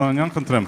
Անյան խնդրեմ։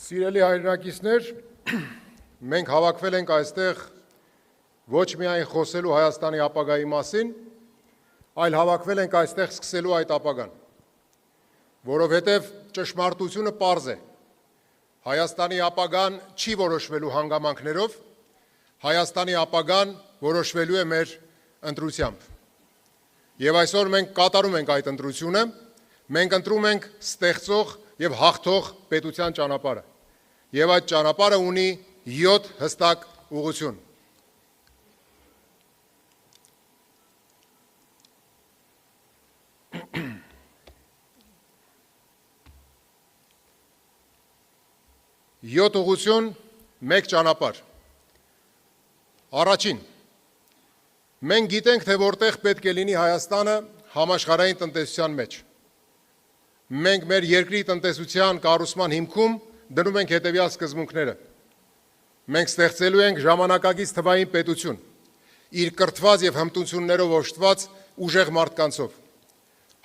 Սիրելի հայրենակիցներ, մենք հավաքվել ենք այստեղ ոչ միայն խոսելու Հայաստանի ապագայի մասին, այլ հավաքվել ենք այստեղ սկսելու այդ ապագան, որովհետև ճշմարտությունը պարզ է։ Հայաստանի ապագան չի որոշվելու հանգամանքներով, Հայաստանի ապագան որոշվելու է մեր ընտրությամբ։ Եվ այսօր մենք կատարում ենք այդ ընտրությունը, մենք ընտրում ենք ստեղծող եւ հաղթող պետության ճանապարհը։ Եվ այդ ճանապարհը ունի 7 հստակ ուղղություն։ Յոթ ուղղություն, մեկ ճանապարհ։ Առաջին, մենք գիտենք, թե որտեղ պետք է լինի Հայաստանը համաշխարհային տնտեսության մեջ։ Մենք մեր երկրի տնտեսության կառուցման հիմքում դնում ենք հետևյալ սկզբունքները։ Մենք ստեղծելու ենք ժամանակակից թվային պետություն, իր կրթված եւ հմտություններով օժտված ուժեղ մարդկանցով։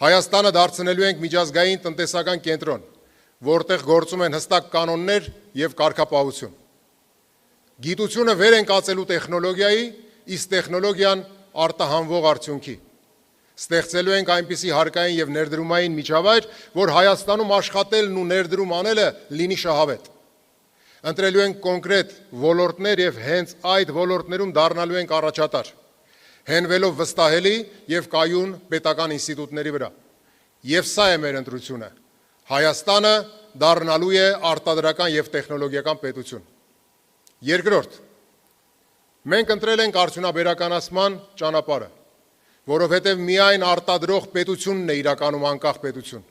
Հայաստանը դարձնելու ենք միջազգային տնտեսական կենտրոն, որտեղ գործում են հստակ կանոններ եւ կարգապահություն։ Գիտությունը վեր են կացելու տեխնոլոգիայի, իսկ տեխնոլոգիան արտահանվող արդյունքի։ Ստեղծելու ենք այնպիսի հարկային եւ ներդրումային միջավայր, որ Հայաստանում աշխատելն ու ներդրում անելը լինի շահավետ։ Ընտրելու ենք կոնկրետ ոլորտներ եւ հենց այդ ոլորտներում դառնալու ենք առաջատար, հենվելով վստահելի եւ կայուն պետական ինստիտուտների վրա։ Եվ սա է մեր ընտրությունը։ Հայաստանը դառնալու է արտադրական եւ տեխնոլոգիական պետություն։ Երկրորդ, մենք ընտրել ենք արդյունաբերականացման ճանապարհը, որովհետև միայն արտադրող պետությունն է իրականում անկախ պետություն,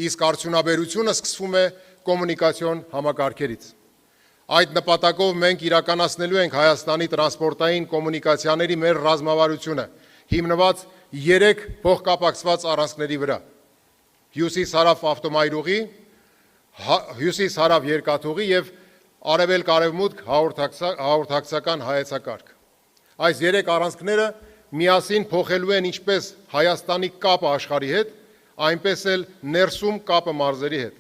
իսկ արդյունաբերությունը սկսվում է կոմունիկացիոն համակարգերից։ Այդ նպատակով մենք իրականացնելու ենք Հայաստանի տրանսպորտային կոմունիկացիաների մեր ռազմավարությունը, հիմնված 3 փոխկապակցված առանցքների վրա՝ հյուսիս-հարավ ավտոմայրուղի, հյուսիս-հարավ երկաթուղի եւ արևելք-արևմուտք հաղորդակցական հայեցակարգ։ Այս 3 առանցքները միասին փոխելու են ինչպես Հայաստանի կապը աշխարհի հետ, այնպես էլ ներսում կապը մարզերի հետ։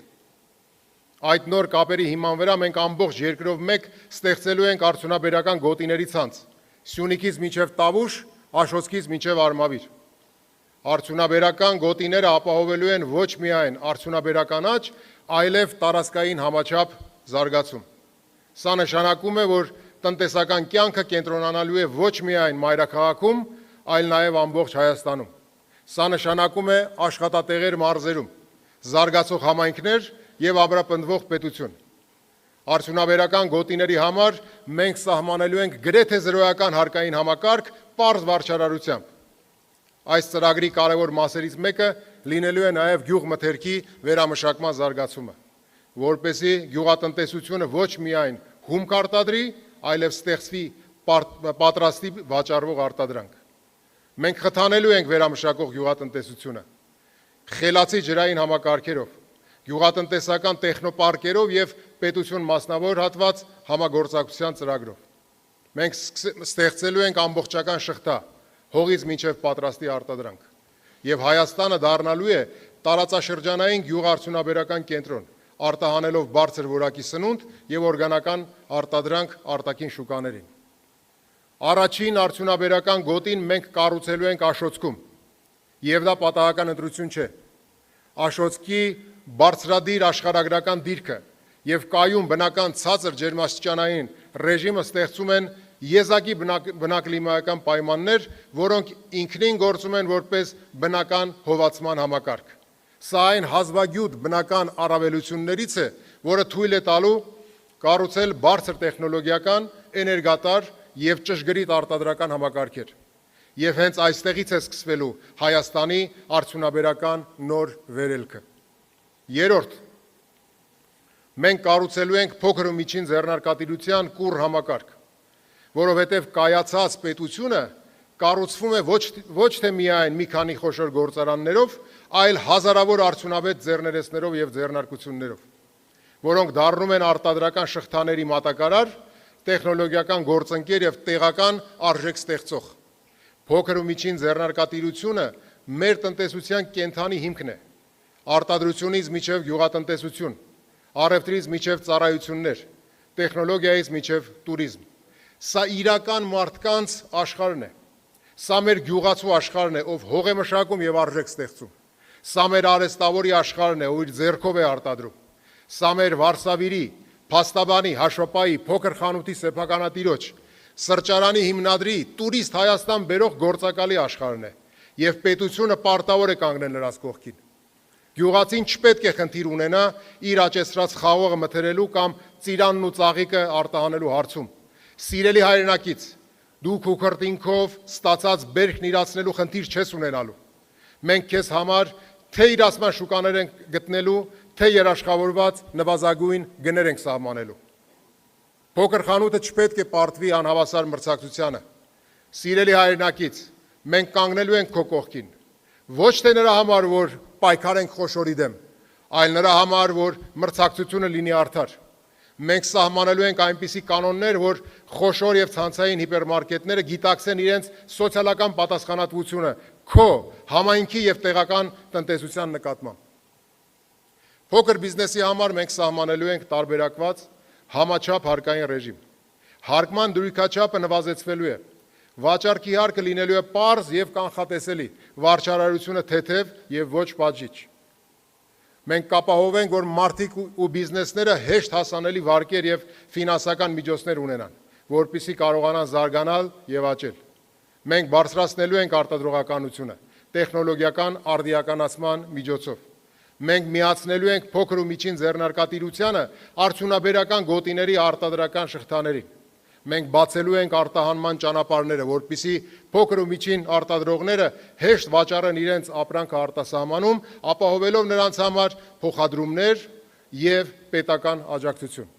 Այդ նոր կապերի հիման վրա մենք ամբողջ երկրով մեկ ստեղծելու ենք արդյունաբերական գոտիների ցանց՝ Սյունիքից մինչև Տավուշ, Աշոտskից մինչև Արմավիր։ Արդյունաբերական գոտիները ապահովելու են ոչ միայն արդյունաբերական աճ, այլև տարածքային համաչափ զարգացում։ Սա նշանակում է, որ տնտեսական կյանքը կենտրոնանալու է ոչ միայն մայրաքաղաքում, այլ նաև ամբողջ Հայաստանում։ Սա նշանակում է աշխատատեղեր մարզերում, զարգացող համայնքներ եւ ամրապնդվող պետություն։ Արդյունաբերական գոտիների համար մենք սահմանելու ենք գրեթե զրոյական հարկային համակարգ պարզ վարչարարությամբ։ Այս ծրագրի կարևոր մասերից մեկը լինելու է նաև գյուղմթերքի վերամշակման զարգացումը, որպեսզի գյուղատնտեսությունը ոչ միայն հումք արտադրի, այլև ստեղծվի պատրաստի վաճառվող արտադրանք։ Մենք խթանելու ենք վերամշակող գյուղատնտեսությունը խելացի ջրային համակարգերով, գյուղատնտեսական տեխնոպարկերով եւ պետություն մասնավոր հատված համագործակցության ծրագրով։ Մենք ստեղծելու ենք ամբողջական շղթա հողից մինչև պատրաստի արտադրանք, եւ Հայաստանը դառնալու է տարածաշրջանային գյուղարդյունաբերական կենտրոն, արտահանելով բարձր որակի սնունդ եւ օրգանական արտադրանք արտաքին շուկաներին։ Առաջին արդյունաբերական գոտին մենք կառուցելու ենք Աշոտսկում, եւ դա պատահական ընտրություն չէ։ Աշոտսկի բարձրադիր աշխարհագրական դիրքը եւ կայուն բնական ցածր ջերմաստիճանային ռեժիմը ստեղծում են եզակի բնակլիմայական պայմաններ, որոնք ինքնին գործում են որպես բնական հովացման համակարգ։ Սա այն հազվագյուտ բնական առավելություններից է, որը թույլ է տալու կառուցել բարձր տեխնոլոգիական, էներգատար եւ ճշգրիտ արտադրական համակարգեր։ Եվ հենց այստեղից է սկսվելու Հայաստանի արդյունաբերական նոր վերելքը։ Երրորդ, մենք կառուցելու ենք փոքր ու միջին ձեռնարկատիրության կուռ համակարգ, որովհետև կայացած պետությունը կառուցվում է ոչ թե միայն մի քանի խոշոր գործարաններով, այլ հազարավոր արդյունավետ ձեռներեցներով եւ ձեռնարկություններով, որոնք դառնում են արտադրական շղթաների մատակարար, տեխնոլոգիական գործընկեր եւ տեղական արժեք ստեղծող։ Փոքր ու միջին ձեռնարկատիրությունը մեր տնտեսության կենթանի հիմքն է։ Արտադրությունից մինչև գյուղատնտեսություն, առևտրից մինչև ծառայություններ, տեխնոլոգիայից մինչև տուրիզմ։ Սա իրական մարդկանց աշխարհն է։ Սա մեր գյուղացու աշխարհն է, ով հող է մշակում եւ արժեք ստեղծում։ Սա մեր արհեստավորի աշխարհն է, ով իր ձեռքով է արտադրում։ Սա մեր վարսավիրի, փաստաբանի, հաշվապայի, փոքր խանութի սեփականատիրոջ, սրճարանի հիմնադրի, տուրիստ Հայաստան բերող գործակալի աշխարհն է, եւ պետությունը պարտավոր է կանգնել նրանց կողքին։ Գյուղացին չպետք է խնդիր ունենա իր աճեցրած խաղողը մթերելու կամ ծիրանն ու ծաղիկը արտահանելու հարցում։ Սիրելի հայրենակից, դու քո քրտինքով ստացած բերքն իրացնելու խնդիր չես ունենալու։ Մենք քեզ համար թե իրացման շուկաներ ենք գտնելու, թե երաշխավորված նվազագույն գներ ենք սահմանելու։ Փոքր խանութը չպետք է պարտվի անհավասար մրցակցությանը։ Սիրելի հայրենակից, մենք կանգնելու ենք քո կողքին։ Ոչ թե նրա համար, որ պայքարենք խոշորի դեմ, այլ նրա համար, որ մրցակցությունը լինի արդար։ Մենք սահմանելու ենք այնպիսի կանոններ, որ խոշոր եւ ցանցային հիպերմարկետները գիտակցեն իրենց սոցիալական պատասխանատվությունը քո համայնքի եւ տեղական տնտեսության նկատմամբ։ Փոքր բիզնեսի համար մենք սահմանելու ենք տարբերակված համաչափ հարկային ռեժիմ։ Հարկման դրույքաչափը նվազեցվելու է։ Վաճառքի հարկը լինելու է պարզ եւ կանխատեսելի, վարչարարությունը թեթև եւ ոչ պատժիչ։ Մենք կապահովենք, որ մարդիկ ու բիզնեսները հեշտ հասանելի վարկեր եւ ֆինանսական միջոցներ ունենան, որպեսզի կարողանան զարգանալ եւ աճել։ Մենք բարձրացնելու ենք արտադրողականությունը տեխնոլոգիական արդիականացման միջոցով։ Մենք միացնելու ենք փոքր ու միջին ձեռնարկատիրությանը արդյունաբերական գոտիների արտադրական շղթաներին։ Մենք բացելու ենք արտահանման ճանապարհները, որպեսզի փոքր ու միջին արտադրողները հեշտ վաճառեն իրենց ապրանքը արտասահմանում, ապահովելով նրանց համար փոխադրումներ եւ պետական աջակցություն։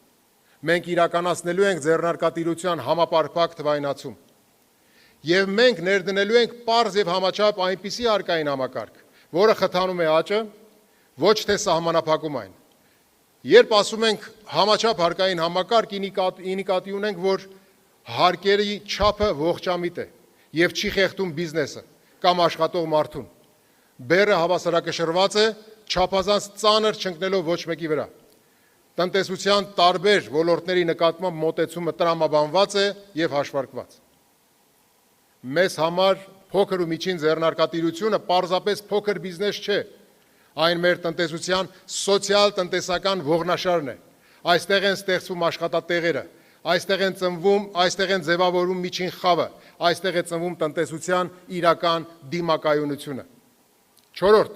Մենք իրականացնելու ենք ձեռնարկատիրության համապարփակ թվայնացում։ Եվ մենք ներդնելու ենք պարզ եւ համաչափ այնպիսի հարկային համակարգ, որը խթանում է աճը, ոչ թե սահմանափակում այն։ Երբ ասում ենք համաչափ հարկային համակարգ, ի նկատի ունենք, որ հարկերի չափը ողջամիտ է եւ չի խեղդում բիզնեսը կամ աշխատող մարդուն։ Բեռը հավասարակշռված է, չափազանց ծանր չընկնելով ոչ մեկի վրա։ Տնտեսության տարբեր ոլորտների նկատմամբ մոտեցումը տրամաբանված է եւ հաշվարկված։ Մեզ համար փոքր ու միջին ձեռնարկատիրությունը պարզապես փոքր բիզնես չէ։ Այն մեր տնտեսության սոցիալ-տնտեսական ողնաշարն է։ Այստեղ են ստեղծվում աշխատատեղերը, այստեղ են ձևավորվում միջին խավը, այստեղ է ծնվում տնտեսության իրական դիմակայունությունը։ Չորրորդ,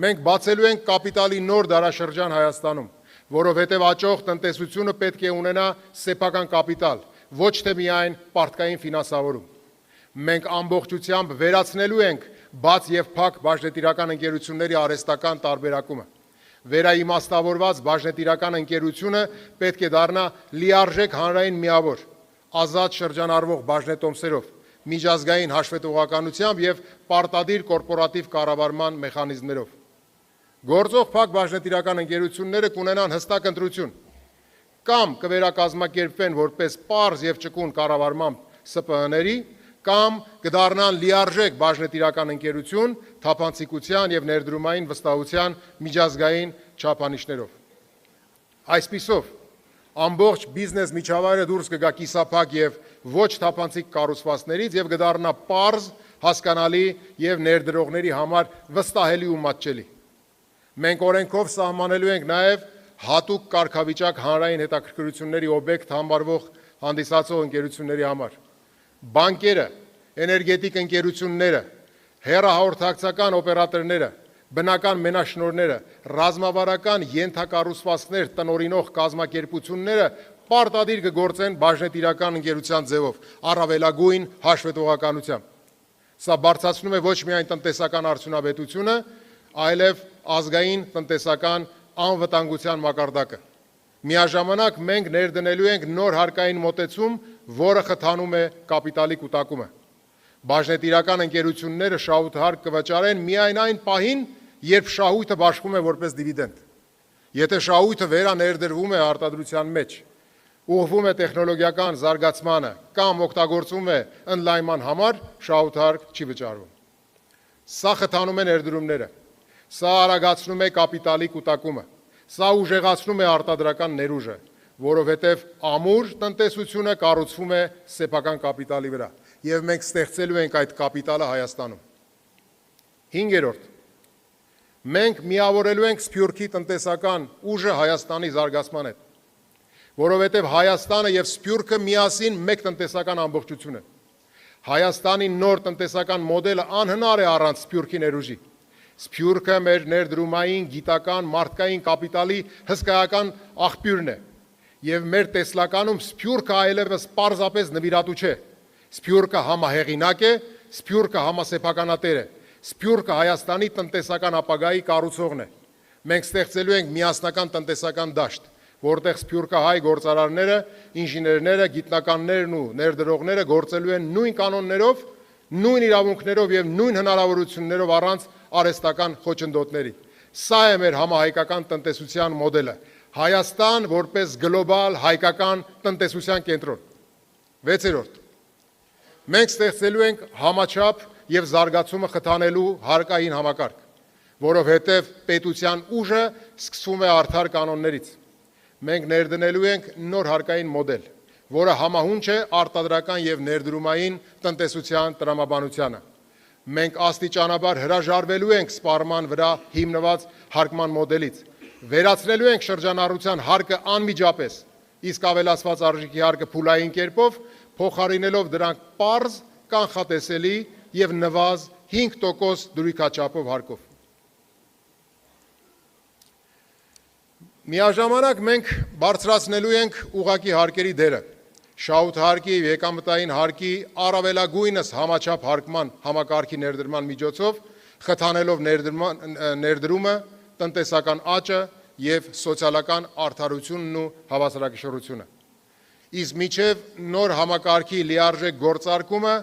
մենք բացելու ենք կապիտալի նոր դարաշրջան Հայաստանում, որովհետև աճող տնտեսությունը պետք է ունենա սեփական կապիտալ, ոչ թե միայն պարտքային ֆինանսավորում։ Մենք ամբողջությամբ վերացնելու ենք բաց եւ փակ բաժնետիրական ընկերությունների արհեստական տարբերակումը։ Վերաիմաստավորված բաժնետիրական ընկերությունը պետք է դառնա լիարժեք հանրային միավոր, ազատ շրջանառվող բաժնետոմսերով, միջազգային հաշվետվողականությամբ եւ պարտադիր կորպորատիվ կառավարման մեխանիզմներով։ Գործող փակ բաժնետիրական ընկերությունները կունենան հստակ ընտրություն, կամ կվերակազմակերպվեն որպես պարզ եւ ճկուն կառավարմամբ ՍՊԸ-ների, կամ կդառնան լիարժեք բաժնետիրական ընկերություն թափանցիկության եւ ներդրումային վստահության միջազգային չափանիշներով։ Այսպիսով, ամբողջ բիզնես միջավայրը դուրս կգա կիսափակ եւ ոչ թափանցիկ կառուցվածքներից եւ կդառնա պարզ, հասկանալի եւ ներդրողների համար վստահելի ու մատչելի։ Մենք օրենքով սահմանելու ենք նաեւ հատուկ կարգավիճակ հանրային հետաքրքրությունների օբյեկտ համարվող հանդիսացող ընկերությունների համար։ Բանկերը, էներգետիկ ընկերությունները, հեռահաղորդակցական օպերատորները, բնական մենաշնորհները, ռազմավարական ենթակառուցվածքներ տնօրինող կազմակերպությունները պարտադիր կգործեն բաժնետիրական ընկերության ձևով, առավելագույն հաշվետվողականությամբ։ Սա բարձրացնում է ոչ միայն տնտեսական արդյունավետությունը, այլև ազգային տնտեսական անվտանգության մակարդակը։ Միաժամանակ մենք ներդնելու ենք նոր հարկային մոտեցում, որը խթանում է կապիտալի կուտակումը։ Բաժնետիրական ընկերությունները շահութահարկ կվճարեն միայն այն պահին, երբ շահույթը բաշխվում է որպես դիվիդենդ։ Եթե շահույթը վերաներդրվում է արտադրության մեջ, ուղղվում է տեխնոլոգիական զարգացմանը կամ օգտագործվում է ընդլայնման համար, շահութահարկ չի վճարվում։ Սա խթանում է ներդրումները, սա արագացնում է կապիտալի կուտակումը, սա ուժեղացնում է արտադրական ներուժը, որովհետև ամուր տնտեսությունը կառուցվում է սեփական կապիտալի վրա, եւ մենք ստեղծելու ենք այդ կապիտալը Հայաստանում։ 5. Մենք միավորելու ենք Սփյուռքի տնտեսական ուժը Հայաստանի զարգացման հետ, որովհետև Հայաստանը եւ Սփյուռքը միասին մեկ տնտեսական ամբողջություն են։ Հայաստանի նոր տնտեսական մոդելը անհնար է առանց Սփյուռքի ներուժի։ Սփյուռքը մեր ներդրումային, գիտական, մարդկային կապիտալի հսկայական աղբյուրն է, եւ մեր տեսլականում Սփյուռքը այլևս պարզապես նվիրատու չէ։ Սփյուռքը համահեղինակ է, Սփյուռքը համասեփականատեր է, Սփյուռքը Հայաստանի տնտեսական ապագայի կառուցողն է։ Մենք ստեղծելու ենք միասնական տնտեսական դաշտ, որտեղ սփյուռքահայ գործարարները, ինժեներները, գիտնականներն ու ներդրողները գործելու են նույն կանոններով, նույն իրավունքներով եւ նույն հնարավորություններով առանց արհեստական խոչընդոտների։ Սա է մեր համահայկական տնտեսության մոդելը։ Հայաստան որպես գլոբալ հայկական տնտեսության կենտրոն։ 6. Մենք ստեղծելու ենք համաչափ եւ զարգացումը խթանելու հարկային համակարգ, որովհետեւ պետության ուժը սկսվում է արդար կանոններից։ Մենք ներդնելու ենք նոր հարկային մոդել, որը համահունչ է արտադրական եւ ներդրումային տնտեսության տրամաբանությանը։ Մենք աստիճանաբար հրաժարվելու ենք սպառման վրա հիմնված հարկման մոդելից, վերացնելու ենք շրջանառության հարկը անմիջապես, իսկ ավելացված արժիքի հարկը փուլային կերպով, փոխարինելով դրանք պարզ, կանխատեսելի եւ նվազ 5% դրույքաչափով հարկով։ Միաժամանակ մենք բարձրացնելու ենք ուղղակի հարկերի դերը, շահութ հարկի եւ եկամտային հարկի առավելագույնս համաչափ հարկման համակարգի ներդրման միջոցով, խթանելով ներդրումը, տնտեսական աճը եւ սոցիալական արդարությունն ու հավասարակշռությունը։ Իսկ միջև նոր համակարգի լիարժեք գործարկումը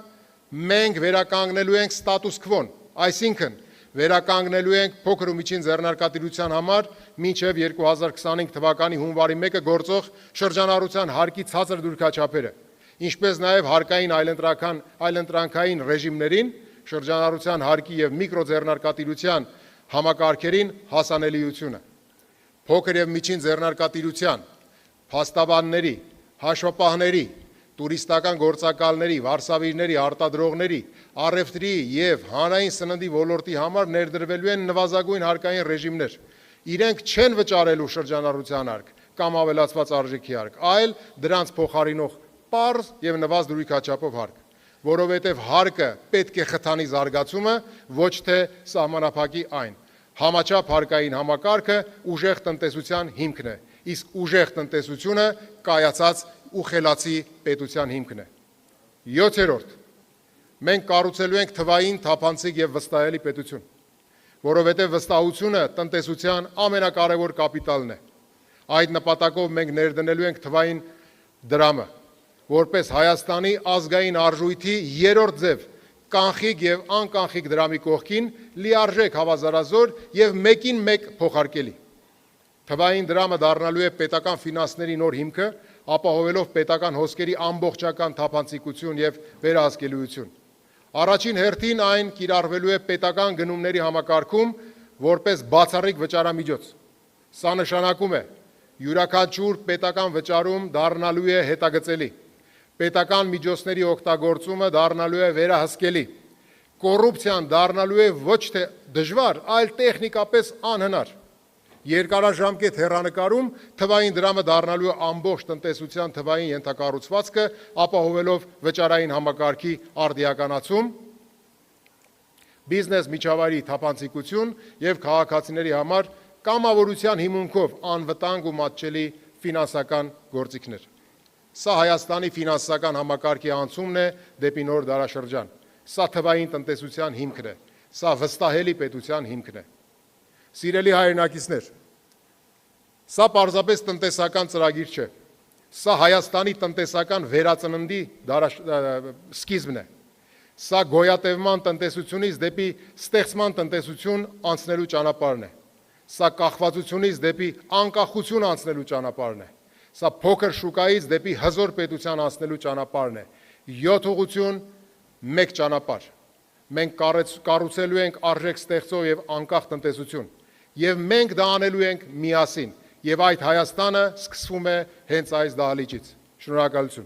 մենք վերականգնելու ենք ստատուս քվոն, այսինքն վերականգնելու ենք փոքր ու միջին ձեռնարկատիրության համար մինչև 2025 թվականի հունվարի 1-ը գործող շրջանառության հարկի ցածր դրույքաչափերը, ինչպես նաև հարկային այլընտրանքային ռեժիմներին, շրջանառության հարկի եւ միկրոձեռնարկատիրության համակարգերին հասանելիությունը, փոքր եւ միջին ձեռնարկատիրության, փաստաբանների, հաշվապահների, տուրիստական գործակալների, վարսավիրների, արտադրողների, առևտրի եւ հանրային սննդի ոլորտի համար ներդրվելու են նվազագույն հարկային ռեժիմներ։ Իրենք չեն վճարելու շրջանառության հարկ կամ ավելացված արժեքի հարկ, այլ դրանց փոխարինող պարզ եւ նվազ դրույքաչափով հարկ, որովհետեւ հարկը պետք է խթանի զարգացումը, ոչ թե սահմանափակի այն։ Համաչափ հարկային համակարգը ուժեղ տնտեսության հիմքն է, իսկ ուժեղ տնտեսությունը կայացած ու խելացի պետության հիմքն է։ 7. Մենք կառուցելու ենք թվային, թափանցիկ եւ վստահելի պետություն, որովհետեւ վստահությունը տնտեսության ամենակարևոր կապիտալն է։ Այդ նպատակով մենք ներդնելու ենք թվային դրամը, որպես Հայաստանի ազգային արժույթի երրորդ ձև, կանխիկ եւ անկանխիկ դրամի կողքին լիարժեք հավասարազոր եւ մեկին մեկ փոխարկելի։ Թվային դրամը դառնալու է պետական ֆինանսների նոր հիմքը, ապահովելով պետական հոսքերի ամբողջական թափանցիկություն եւ վերահսկելիություն։ Առաջին հերթին այն կիրառվելու է պետական գնումների համակարգում որպես բացառիկ վճարամիջոց։ Սա նշանակում է յուրաքանչյուր պետական վճարում դառնալու է հետագծելի, պետական միջոցների օգտագործումը դառնալու է վերահսկելի, կոռուպցիան դառնալու է ոչ թե դժվար, այլ տեխնիկապես անհնար։ Երկարաժամկետ հեռանկարում թվային դրամը դառնալու է ամբողջ տնտեսության թվային ենթակառուցվածքը, ապահովելով վճարային համակարգի արդիականացում, բիզնես միջավայրի թափանցիկություն եւ քաղաքացիների համար կամավորության հիմունքով անվտանգ ու մատչելի ֆինանսական գործիքներ։ Սա Հայաստանի ֆինանսական համակարգի անցումն է դեպի նոր դարաշրջան։ Սա թվային տնտեսության հիմքն է, սա վստահելի պետության հիմքն է։ Սիրելի հայրենակիցներ, սա պարզապես տնտեսական ծրագիր չէ, սա Հայաստանի տնտեսական վերածննդի սկիզբն է, սա գոյատևման տնտեսությունից դեպի ստեղծման տնտեսություն անցնելու ճանապարհն է, սա կախվածությունից դեպի անկախություն անցնելու ճանապարհն է, սա փոքր շուկայից դեպի հզոր պետության անցնելու ճանապարհն է, 7 ուղղություն, 1 ճանապարհ, մենք կառուցելու ենք արժեք ստեղծող եւ անկախ տնտեսություն, եւ մենք դա անելու ենք միասին, եւ այդ Հայաստանը սկսվում է հենց այս դահլիճից։ Շնորհակալություն։